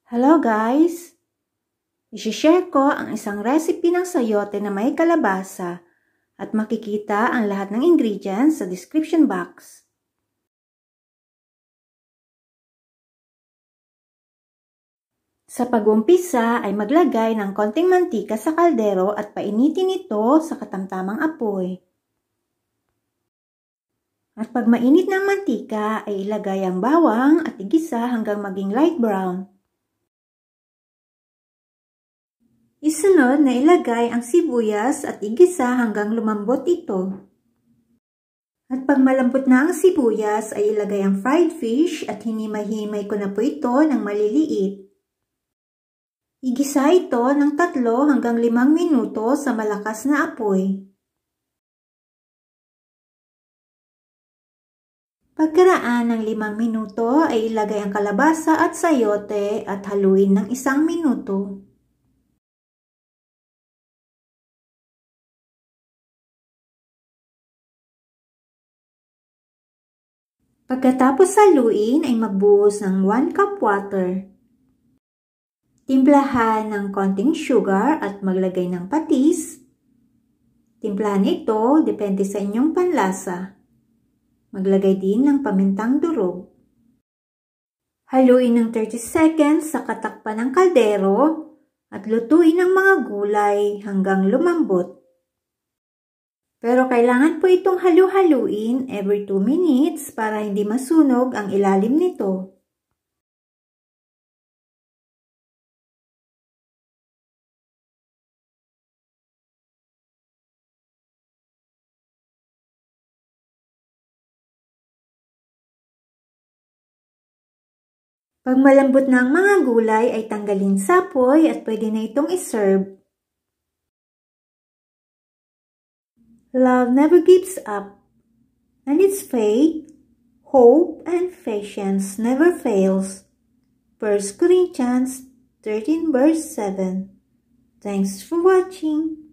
Hello guys! I-share ko ang isang recipe ng sayote na may kalabasa at makikita ang lahat ng ingredients sa description box. Sa pag-umpisa ay maglagay ng konting mantika sa kaldero at painitin ito sa katamtamang apoy. At pag mainit ng mantika ay ilagay ang bawang at igisa hanggang maging light brown. Isunod na ilagay ang sibuyas at igisa hanggang lumambot ito. At pag malambot na ang sibuyas ay ilagay ang fried fish at hinimay-himay ko na po ito ng maliliit. Igisa ito ng 3 hanggang 5 minuto sa malakas na apoy. Pagkaraan ng 5 minuto ay ilagay ang kalabasa at sayote at haluin ng 1 minuto. Pagkatapos haluin ay magbuhos ng 1 cup water. Timplahan ng konting sugar at maglagay ng patis. Timplahan ito depende sa inyong panlasa. Maglagay din ng pamintang durog. Haluin ng 30 seconds sa katakpan ng kaldero at lutuin ang mga gulay hanggang lumambot. Pero kailangan po itong halu-haluin every 2 minutes para hindi masunog ang ilalim nito. Pag malambot na ang mga gulay ay tanggalin sa apoy at pwede na itong iserve. Love never gives up, and its faith, hope, and patience never fails. 1 Corinthians 13 verse 7. Thanks for watching.